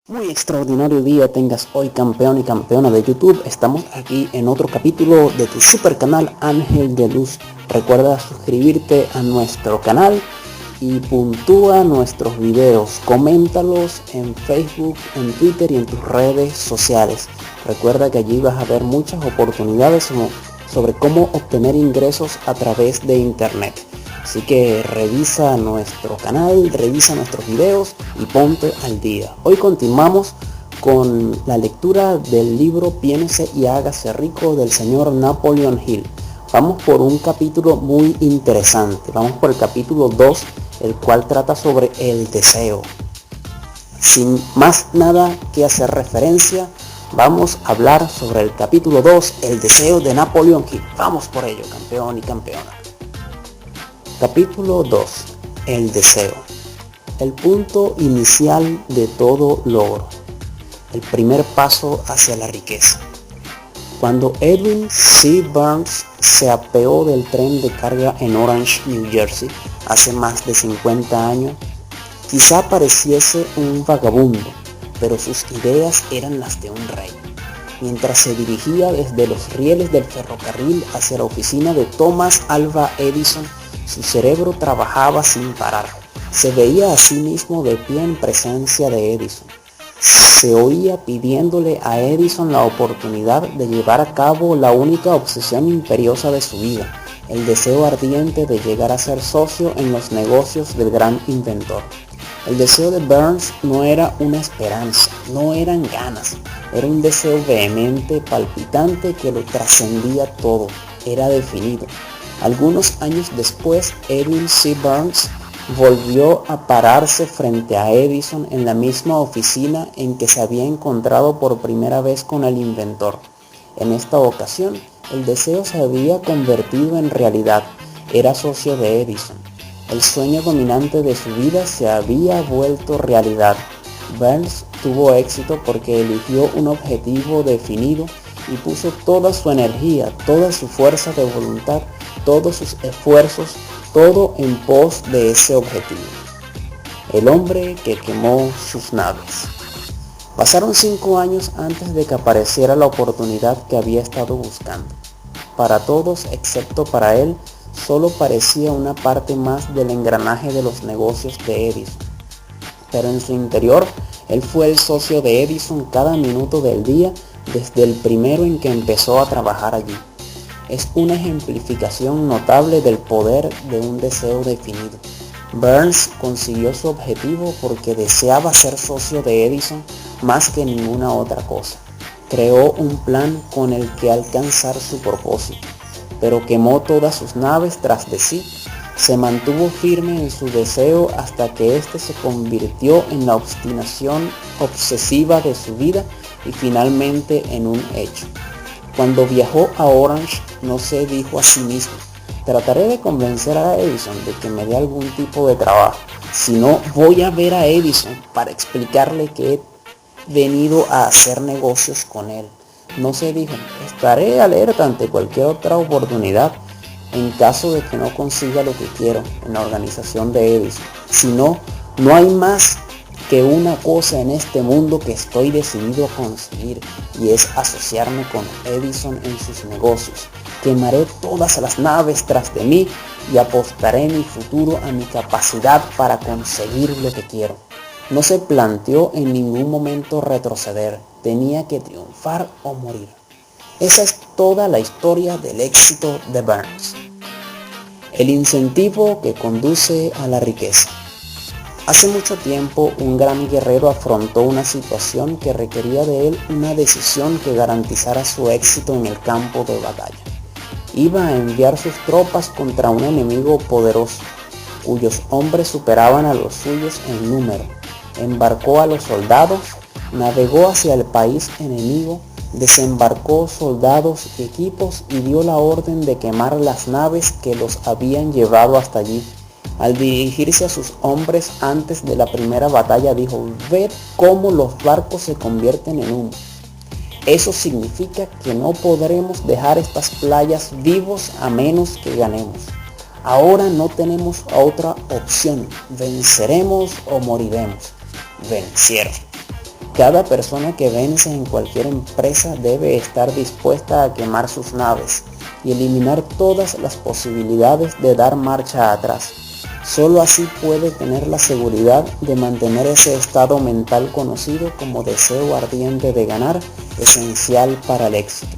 Muy extraordinario día tengas hoy, campeón y campeona de YouTube. Estamos aquí en otro capítulo de tu super canal Ángel de Luz. Recuerda suscribirte a nuestro canal y puntúa nuestros videos. Coméntalos en Facebook, en Twitter y en tus redes sociales. Recuerda que allí vas a ver muchas oportunidades sobre cómo obtener ingresos a través de internet. Así que revisa nuestro canal, revisa nuestros videos y ponte al día. Hoy continuamos con la lectura del libro Piense y hágase rico del señor Napoleon Hill. Vamos por un capítulo muy interesante. Vamos por el capítulo 2, el cual trata sobre el deseo. Sin más nada que hacer referencia, vamos a hablar sobre el capítulo 2, el deseo de Napoleon Hill. Vamos por ello, campeón y campeona. Capítulo 2. El deseo. El punto inicial de todo logro. El primer paso hacia la riqueza. Cuando Edwin C. Burns se apeó del tren de carga en Orange, New Jersey, hace más de 50 años, quizá pareciese un vagabundo, pero sus ideas eran las de un rey. Mientras se dirigía desde los rieles del ferrocarril hacia la oficina de Thomas Alva Edison, su cerebro trabajaba sin parar. Se veía a sí mismo de pie en presencia de Edison. Se oía pidiéndole a Edison la oportunidad de llevar a cabo la única obsesión imperiosa de su vida, el deseo ardiente de llegar a ser socio en los negocios del gran inventor. El deseo de Burns no era una esperanza, no eran ganas, era un deseo vehemente, palpitante que lo trascendía todo, era definido. Algunos años después, Edwin C. Burns volvió a pararse frente a Edison en la misma oficina en que se había encontrado por primera vez con el inventor. En esta ocasión, el deseo se había convertido en realidad. Era socio de Edison. El sueño dominante de su vida se había vuelto realidad. Burns tuvo éxito porque eligió un objetivo definido y puso toda su energía, toda su fuerza de voluntad, todos sus esfuerzos, todo en pos de ese objetivo. El hombre que quemó sus naves. Pasaron 5 años antes de que apareciera la oportunidad que había estado buscando. Para todos, excepto para él, solo parecía una parte más del engranaje de los negocios de Edison. Pero en su interior, él fue el socio de Edison cada minuto del día desde el primero en que empezó a trabajar allí. Es una ejemplificación notable del poder de un deseo definido. Burns consiguió su objetivo porque deseaba ser socio de Edison más que ninguna otra cosa. Creó un plan con el que alcanzar su propósito, pero quemó todas sus naves tras de sí. Se mantuvo firme en su deseo hasta que éste se convirtió en la obstinación obsesiva de su vida y finalmente en un hecho. Cuando viajó a Orange, no se dijo a sí mismo: trataré de convencer a Edison de que me dé algún tipo de trabajo. Si no, voy a ver a Edison para explicarle que he venido a hacer negocios con él. No se dijo: estaré alerta ante cualquier otra oportunidad en caso de que no consiga lo que quiero en la organización de Edison. Si no, no hay más que una cosa en este mundo que estoy decidido a conseguir, y es asociarme con Edison en sus negocios. Quemaré todas las naves tras de mí y apostaré mi futuro a mi capacidad para conseguir lo que quiero. No se planteó en ningún momento retroceder, tenía que triunfar o morir. Esa es toda la historia del éxito de Burns. El incentivo que conduce a la riqueza. Hace mucho tiempo, un gran guerrero afrontó una situación que requería de él una decisión que garantizara su éxito en el campo de batalla. Iba a enviar sus tropas contra un enemigo poderoso, cuyos hombres superaban a los suyos en número. Embarcó a los soldados, navegó hacia el país enemigo, desembarcó soldados y equipos y dio la orden de quemar las naves que los habían llevado hasta allí. Al dirigirse a sus hombres antes de la primera batalla dijo: ved cómo los barcos se convierten en humo. Eso significa que no podremos dejar estas playas vivos a menos que ganemos. Ahora no tenemos otra opción, venceremos o moriremos. Vencieron. Cada persona que vence en cualquier empresa debe estar dispuesta a quemar sus naves y eliminar todas las posibilidades de dar marcha atrás. Solo así puede tener la seguridad de mantener ese estado mental conocido como deseo ardiente de ganar, esencial para el éxito.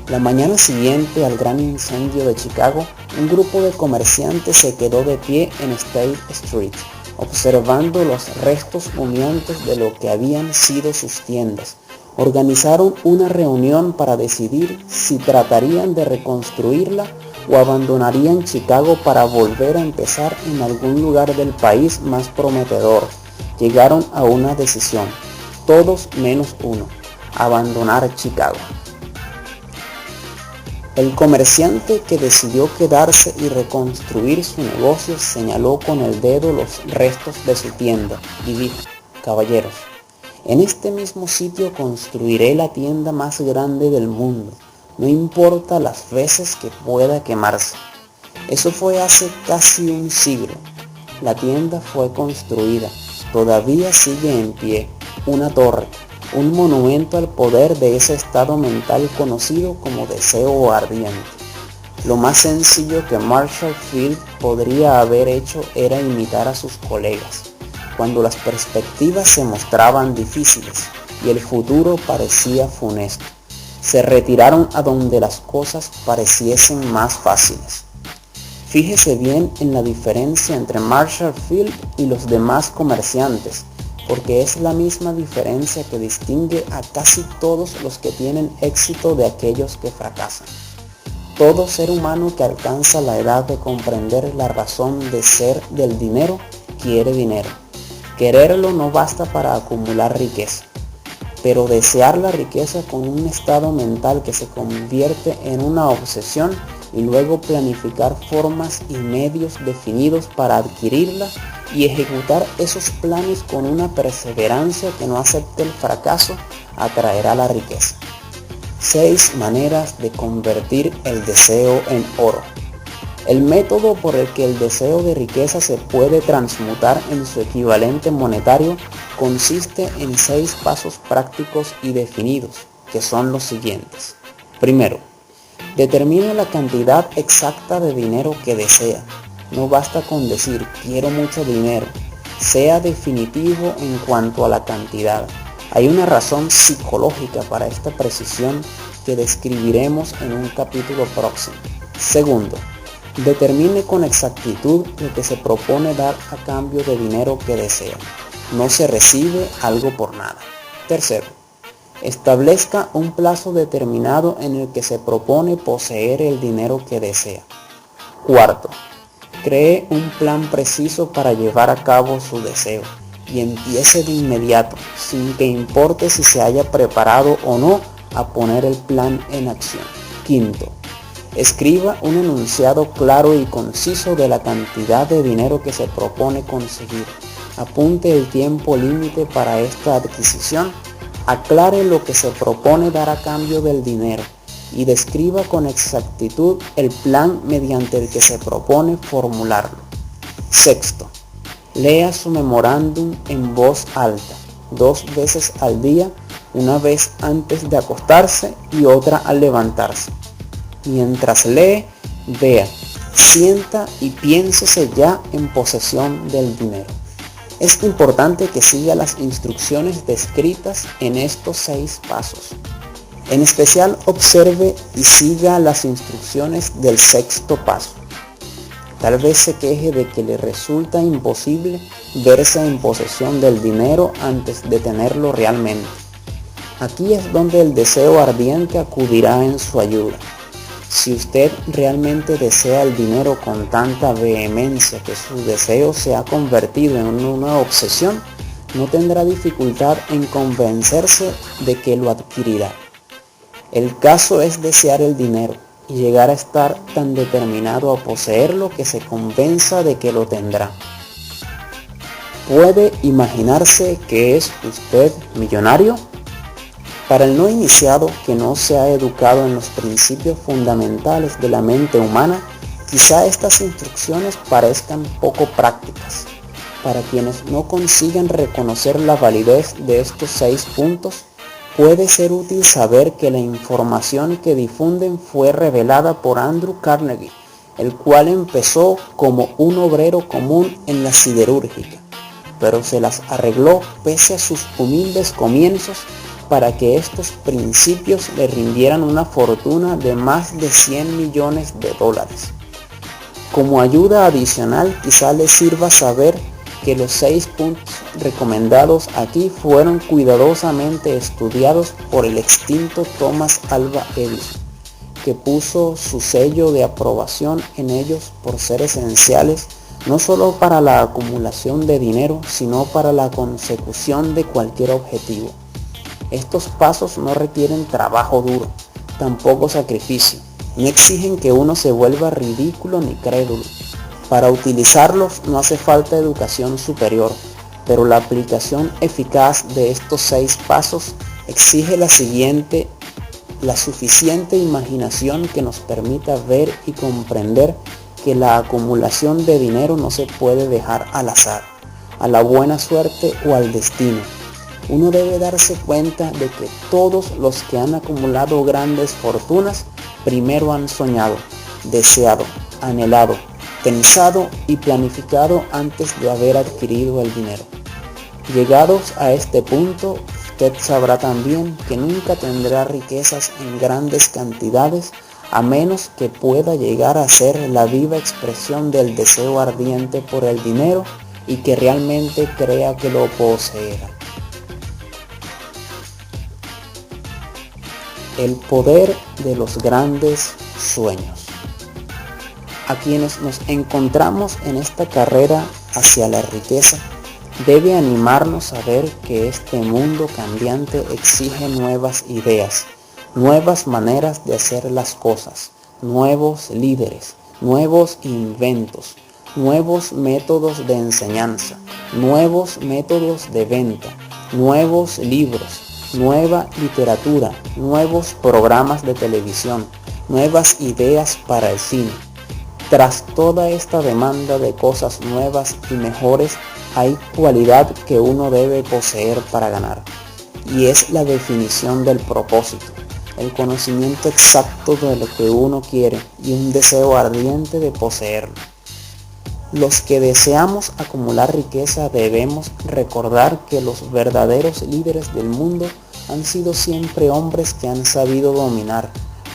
La mañana siguiente al gran incendio de Chicago, un grupo de comerciantes se quedó de pie en State Street, observando los restos humeantes de lo que habían sido sus tiendas. Organizaron una reunión para decidir si tratarían de reconstruirla o abandonarían Chicago para volver a empezar en algún lugar del país más prometedor. Llegaron a una decisión, todos menos uno: abandonar Chicago. El comerciante que decidió quedarse y reconstruir su negocio señaló con el dedo los restos de su tienda y dijo: caballeros, en este mismo sitio construiré la tienda más grande del mundo, no importa las veces que pueda quemarse. Eso fue hace casi un siglo. La tienda fue construida, todavía sigue en pie, una torre, un monumento al poder de ese estado mental conocido como deseo ardiente. Lo más sencillo que Marshall Field podría haber hecho era imitar a sus colegas, cuando las perspectivas se mostraban difíciles y el futuro parecía funesto. Se retiraron a donde las cosas pareciesen más fáciles. Fíjese bien en la diferencia entre Marshall Field y los demás comerciantes, porque es la misma diferencia que distingue a casi todos los que tienen éxito de aquellos que fracasan. Todo ser humano que alcanza la edad de comprender la razón de ser del dinero quiere dinero. Quererlo no basta para acumular riqueza, pero desear la riqueza con un estado mental que se convierte en una obsesión y luego planificar formas y medios definidos para adquirirla y ejecutar esos planes con una perseverancia que no acepte el fracaso, atraerá la riqueza. 6 maneras de convertir el deseo en oro. El método por el que el deseo de riqueza se puede transmutar en su equivalente monetario consiste en 6 pasos prácticos y definidos, que son los siguientes. Primero, determine la cantidad exacta de dinero que desea. No basta con decir quiero mucho dinero. Sea definitivo en cuanto a la cantidad. Hay una razón psicológica para esta precisión que describiremos en un capítulo próximo. Segundo, determine con exactitud lo que se propone dar a cambio de dinero que desea. No se recibe algo por nada. Tercero, establezca un plazo determinado en el que se propone poseer el dinero que desea. Cuarto, cree un plan preciso para llevar a cabo su deseo y empiece de inmediato, sin que importe si se haya preparado o no a poner el plan en acción. Quinto, escriba un enunciado claro y conciso de la cantidad de dinero que se propone conseguir. Apunte el tiempo límite para esta adquisición. Aclare lo que se propone dar a cambio del dinero y describa con exactitud el plan mediante el que se propone formularlo. Sexto, lea su memorándum en voz alta, 2 veces al día, una vez antes de acostarse y otra al levantarse. Mientras lee, vea, sienta y piénsese ya en posesión del dinero. Es importante que siga las instrucciones descritas en estos 6 pasos. En especial observe y siga las instrucciones del 6º paso. Tal vez se queje de que le resulta imposible verse en posesión del dinero antes de tenerlo realmente. Aquí es donde el deseo ardiente acudirá en su ayuda. Si usted realmente desea el dinero con tanta vehemencia que su deseo se ha convertido en una obsesión, no tendrá dificultad en convencerse de que lo adquirirá. El caso es desear el dinero y llegar a estar tan determinado a poseerlo que se convenza de que lo tendrá. ¿Puede imaginarse que es usted millonario? Para el no iniciado que no se ha educado en los principios fundamentales de la mente humana, quizá estas instrucciones parezcan poco prácticas. Para quienes no consigan reconocer la validez de estos 6 puntos, puede ser útil saber que la información que difunden fue revelada por Andrew Carnegie, el cual empezó como un obrero común en la siderúrgica, pero se las arregló pese a sus humildes comienzos para que estos principios le rindieran una fortuna de más de $100 millones. Como ayuda adicional, quizá les sirva saber que los 6 puntos recomendados aquí fueron cuidadosamente estudiados por el extinto Thomas Alva Edison, que puso su sello de aprobación en ellos por ser esenciales no solo para la acumulación de dinero, sino para la consecución de cualquier objetivo. Estos pasos no requieren trabajo duro, tampoco sacrificio, no exigen que uno se vuelva ridículo ni crédulo. Para utilizarlos no hace falta educación superior, pero la aplicación eficaz de estos 6 pasos exige la suficiente imaginación que nos permita ver y comprender que la acumulación de dinero no se puede dejar al azar, a la buena suerte o al destino. Uno debe darse cuenta de que todos los que han acumulado grandes fortunas primero han soñado, deseado, anhelado, pensado y planificado antes de haber adquirido el dinero. Llegados a este punto, usted sabrá también que nunca tendrá riquezas en grandes cantidades a menos que pueda llegar a ser la viva expresión del deseo ardiente por el dinero y que realmente crea que lo poseerá. El poder de los grandes sueños. A quienes nos encontramos en esta carrera hacia la riqueza, debe animarnos a ver que este mundo cambiante exige nuevas ideas, nuevas maneras de hacer las cosas, nuevos líderes, nuevos inventos, nuevos métodos de enseñanza, nuevos métodos de venta, nuevos libros, nueva literatura, nuevos programas de televisión, nuevas ideas para el cine. Tras toda esta demanda de cosas nuevas y mejores, hay cualidad que uno debe poseer para ganar, y es la definición del propósito, el conocimiento exacto de lo que uno quiere y un deseo ardiente de poseerlo. Los que deseamos acumular riqueza debemos recordar que los verdaderos líderes del mundo han sido siempre hombres que han sabido dominar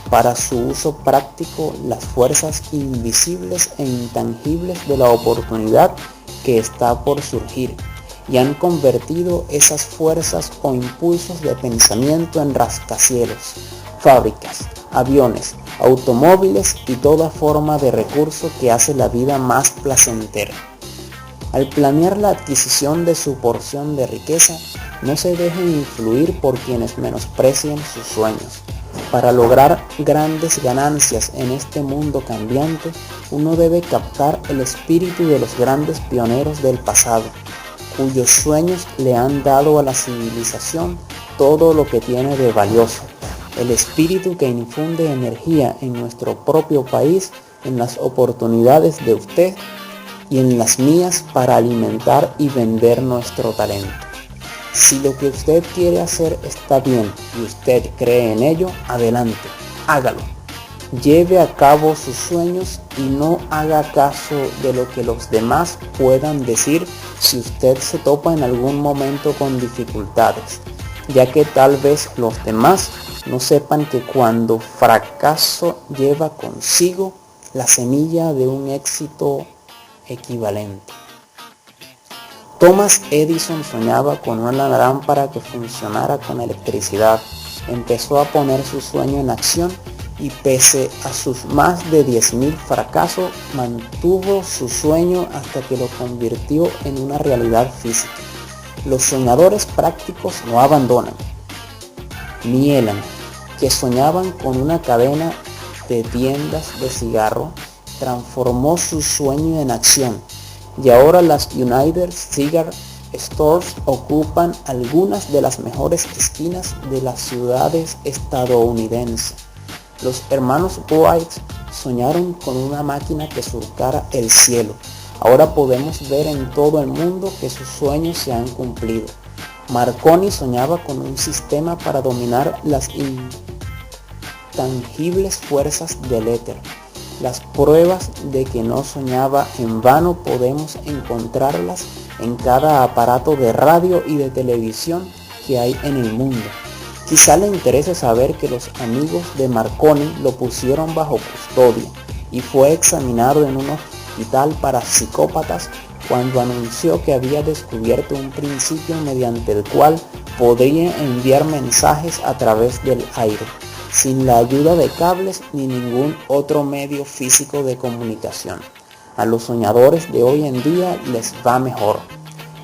para su uso práctico las fuerzas invisibles e intangibles de la oportunidad que está por surgir y han convertido esas fuerzas o impulsos de pensamiento en rascacielos, fábricas, aviones, automóviles y toda forma de recurso que hace la vida más placentera. Al planear la adquisición de su porción de riqueza, no se dejen influir por quienes menosprecien sus sueños. Para lograr grandes ganancias en este mundo cambiante, uno debe captar el espíritu de los grandes pioneros del pasado, cuyos sueños le han dado a la civilización todo lo que tiene de valioso. El espíritu que infunde energía en nuestro propio país, en las oportunidades de usted y en las mías para alimentar y vender nuestro talento. Si lo que usted quiere hacer está bien y usted cree en ello, adelante, hágalo. Lleve a cabo sus sueños y no haga caso de lo que los demás puedan decir si usted se topa en algún momento con dificultades, ya que tal vez los demás no sepan que cuando fracaso lleva consigo la semilla de un éxito equivalente. Thomas Edison soñaba con una lámpara que funcionara con electricidad. Empezó a poner su sueño en acción y pese a sus más de 10.000 fracasos, mantuvo su sueño hasta que lo convirtió en una realidad física. Los soñadores prácticos no abandonan. Mielan, que soñaban con una cadena de tiendas de cigarro, transformó su sueño en acción. Y ahora las United Cigar Stores ocupan algunas de las mejores esquinas de las ciudades estadounidenses. Los hermanos Wright soñaron con una máquina que surcara el cielo. Ahora podemos ver en todo el mundo que sus sueños se han cumplido. Marconi soñaba con un sistema para dominar las intangibles fuerzas del éter. Las pruebas de que no soñaba en vano podemos encontrarlas en cada aparato de radio y de televisión que hay en el mundo. Quizá le interese saber que los amigos de Marconi lo pusieron bajo custodia y fue examinado en un hospital para psicópatas cuando anunció que había descubierto un principio mediante el cual podría enviar mensajes a través del aire, sin la ayuda de cables ni ningún otro medio físico de comunicación. A los soñadores de hoy en día les va mejor.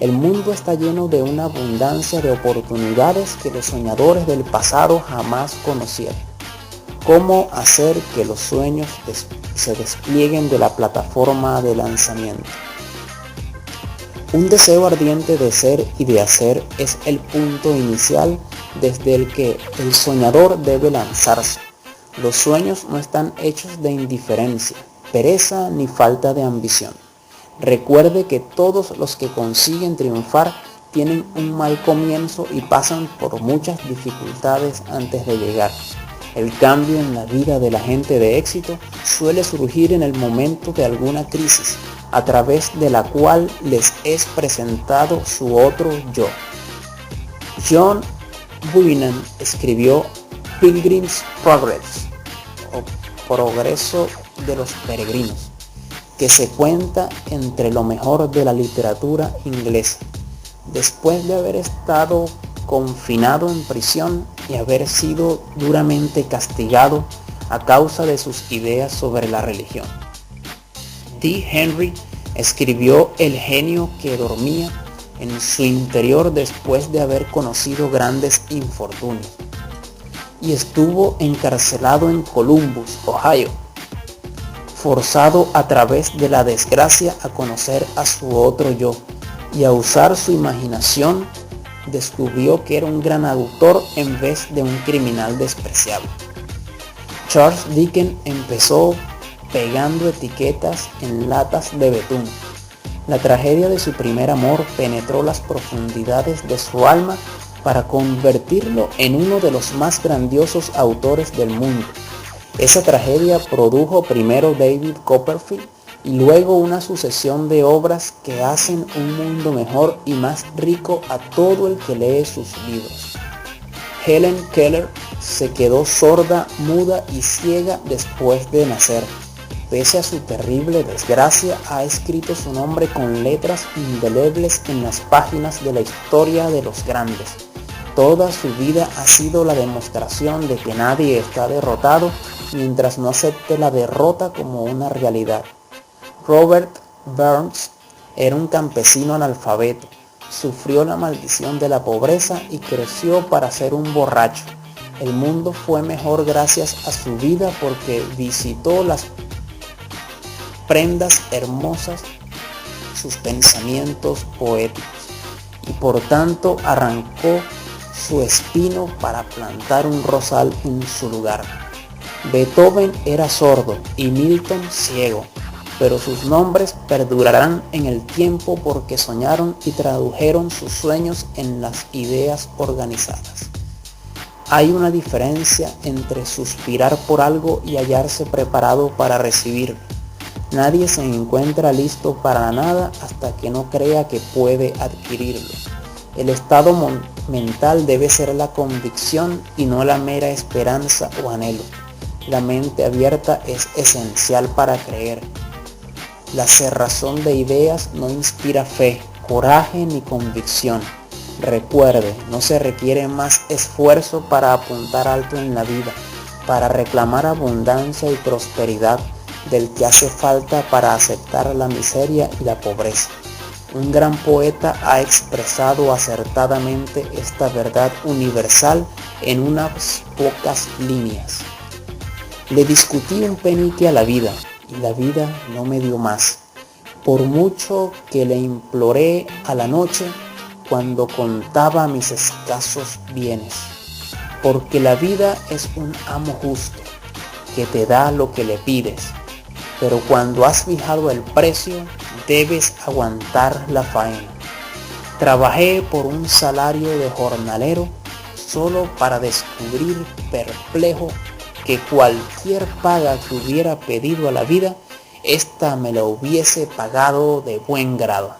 El mundo está lleno de una abundancia de oportunidades que los soñadores del pasado jamás conocieron. ¿Cómo hacer que los sueños se desplieguen de la plataforma de lanzamiento? Un deseo ardiente de ser y de hacer es el punto inicial desde el que el soñador debe lanzarse. Los sueños no están hechos de indiferencia, pereza ni falta de ambición. Recuerde que todos los que consiguen triunfar tienen un mal comienzo y pasan por muchas dificultades antes de llegar. El cambio en la vida de la gente de éxito suele surgir en el momento de alguna crisis, a través de la cual les es presentado su otro yo. John Bunyan escribió Pilgrim's Progress, o Progreso de los Peregrinos, que se cuenta entre lo mejor de la literatura inglesa. Después de haber estado confinado en prisión y haber sido duramente castigado a causa de sus ideas sobre la religión, D. Henry escribió El genio que dormía en su interior después de haber conocido grandes infortunios, y estuvo encarcelado en Columbus, Ohio, forzado a través de la desgracia a conocer a su otro yo y a usar su imaginación. Descubrió que era un gran autor en vez de un criminal despreciable. Charles Dickens empezó pegando etiquetas en latas de betún. La tragedia de su primer amor penetró las profundidades de su alma para convertirlo en uno de los más grandiosos autores del mundo. Esa tragedia produjo primero David Copperfield y luego una sucesión de obras que hacen un mundo mejor y más rico a todo el que lee sus libros. Helen Keller se quedó sorda, muda y ciega después de nacer. Pese a su terrible desgracia, ha escrito su nombre con letras indelebles en las páginas de la historia de los grandes. Toda su vida ha sido la demostración de que nadie está derrotado mientras no acepte la derrota como una realidad. Robert Burns era un campesino analfabeto, sufrió la maldición de la pobreza y creció para ser un borracho. El mundo fue mejor gracias a su vida porque visitó las prendas hermosas, sus pensamientos poéticos, y por tanto arrancó su espino para plantar un rosal en su lugar. Beethoven era sordo y Milton ciego, pero sus nombres perdurarán en el tiempo porque soñaron y tradujeron sus sueños en las ideas organizadas. Hay una diferencia entre suspirar por algo y hallarse preparado para recibirlo. Nadie se encuentra listo para nada hasta que no crea que puede adquirirlo. El estado mental debe ser la convicción y no la mera esperanza o anhelo. La mente abierta es esencial para creer. La cerrazón de ideas no inspira fe, coraje ni convicción. Recuerde, no se requiere más esfuerzo para apuntar alto en la vida, para reclamar abundancia y prosperidad del que hace falta para aceptar la miseria y la pobreza. Un gran poeta ha expresado acertadamente esta verdad universal en unas pocas líneas. Le discutí un penique a la vida, y la vida no me dio más, por mucho que le imploré a la noche cuando contaba mis escasos bienes, porque la vida es un amo justo, que te da lo que le pides, pero cuando has fijado el precio, debes aguantar la faena. Trabajé por un salario de jornalero solo para descubrir perplejo que cualquier paga que hubiera pedido a la vida, ésta me la hubiese pagado de buen grado.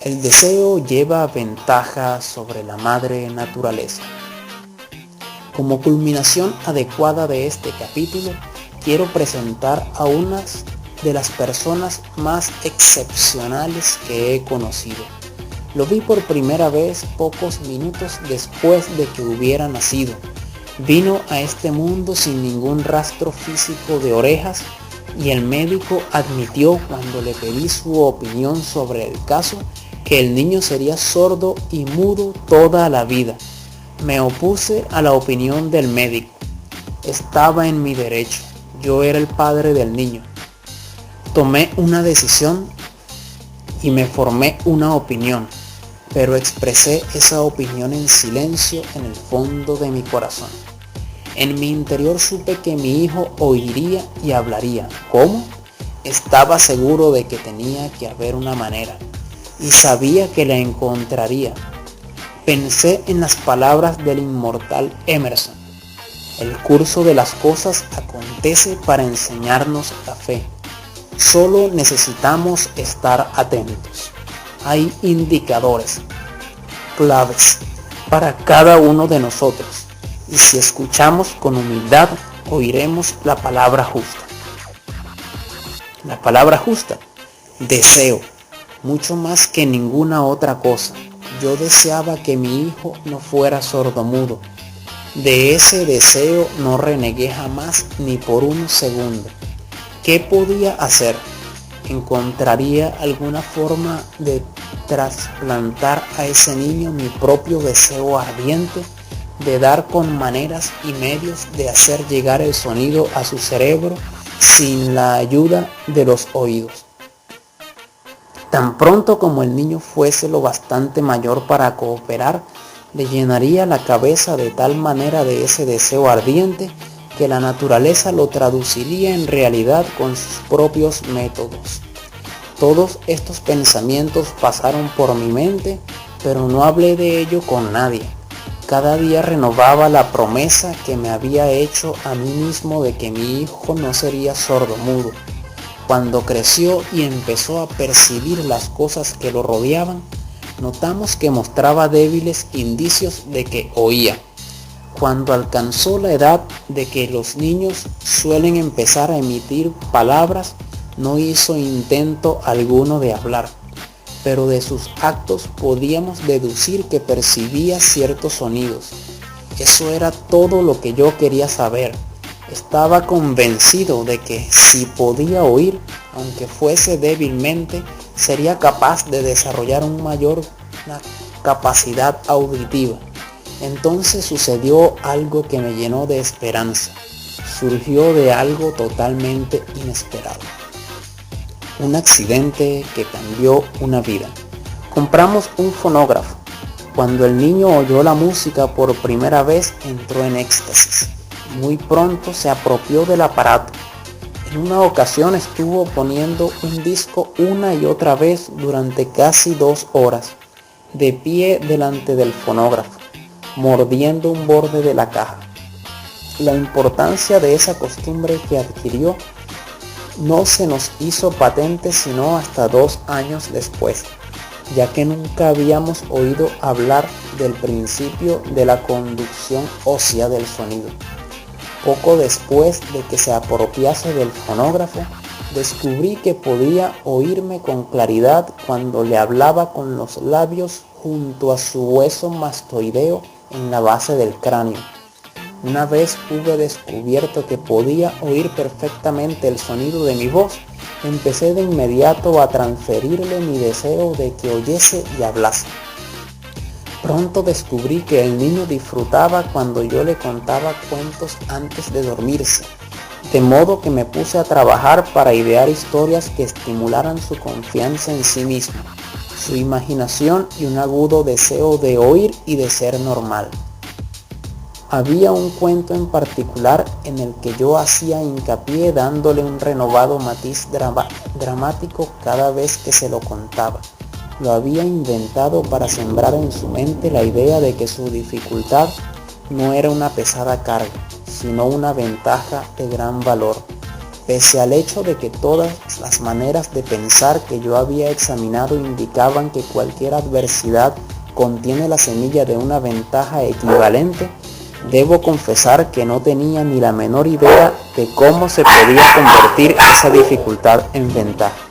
El deseo lleva ventaja sobre la madre naturaleza. Como culminación adecuada de este capítulo, quiero presentar a unas de las personas más excepcionales que he conocido. Lo vi por primera vez pocos minutos después de que hubiera nacido. Vino a este mundo sin ningún rastro físico de orejas y el médico admitió cuando le pedí su opinión sobre el caso que el niño sería sordo y mudo toda la vida. Me opuse a la opinión del médico. Estaba en mi derecho. Yo era el padre del niño. Tomé una decisión y me formé una opinión, pero expresé esa opinión en silencio en el fondo de mi corazón. En mi interior supe que mi hijo oiría y hablaría. ¿Cómo? Estaba seguro de que tenía que haber una manera y sabía que la encontraría. Pensé en las palabras del inmortal Emerson. El curso de las cosas acontece para enseñarnos la fe. Solo necesitamos estar atentos. Hay indicadores, claves para cada uno de nosotros. Y si escuchamos con humildad, oiremos la palabra justa. La palabra justa, deseo, mucho más que ninguna otra cosa. Yo deseaba que mi hijo no fuera sordomudo. De ese deseo no renegué jamás ni por un segundo. ¿Qué podía hacer? ¿Encontraría alguna forma de trasplantar a ese niño mi propio deseo ardiente? De dar con maneras y medios de hacer llegar el sonido a su cerebro sin la ayuda de los oídos. Tan pronto como el niño fuese lo bastante mayor para cooperar, le llenaría la cabeza de tal manera de ese deseo ardiente que la naturaleza lo traduciría en realidad con sus propios métodos. Todos estos pensamientos pasaron por mi mente, pero no hablé de ello con nadie. Cada día renovaba la promesa que me había hecho a mí mismo de que mi hijo no sería sordomudo. Cuando creció y empezó a percibir las cosas que lo rodeaban, notamos que mostraba débiles indicios de que oía. Cuando alcanzó la edad de que los niños suelen empezar a emitir palabras, no hizo intento alguno de hablar, pero de sus actos podíamos deducir que percibía ciertos sonidos. Eso era todo lo que yo quería saber. Estaba convencido de que si podía oír, aunque fuese débilmente, sería capaz de desarrollar una capacidad auditiva. Entonces sucedió algo que me llenó de esperanza. Surgió de algo totalmente inesperado. Un accidente que cambió una vida. Compramos un fonógrafo. Cuando el niño oyó la música por primera vez, entró en éxtasis. Muy pronto se apropió del aparato. En una ocasión estuvo poniendo un disco una y otra vez durante casi 2 horas, de pie delante del fonógrafo, mordiendo un borde de la caja. La importancia de esa costumbre que adquirió no se nos hizo patente sino hasta 2 años después, ya que nunca habíamos oído hablar del principio de la conducción ósea del sonido. Poco después de que se apropiase del fonógrafo, descubrí que podía oírme con claridad cuando le hablaba con los labios junto a su hueso mastoideo en la base del cráneo. Una vez hube descubierto que podía oír perfectamente el sonido de mi voz, empecé de inmediato a transferirle mi deseo de que oyese y hablase. Pronto descubrí que el niño disfrutaba cuando yo le contaba cuentos antes de dormirse, de modo que me puse a trabajar para idear historias que estimularan su confianza en sí mismo, su imaginación y un agudo deseo de oír y de ser normal. Había un cuento en particular en el que yo hacía hincapié dándole un renovado matiz dramático cada vez que se lo contaba. Lo había inventado para sembrar en su mente la idea de que su dificultad no era una pesada carga, sino una ventaja de gran valor. Pese al hecho de que todas las maneras de pensar que yo había examinado indicaban que cualquier adversidad contiene la semilla de una ventaja equivalente, debo confesar que no tenía ni la menor idea de cómo se podía convertir esa dificultad en ventaja.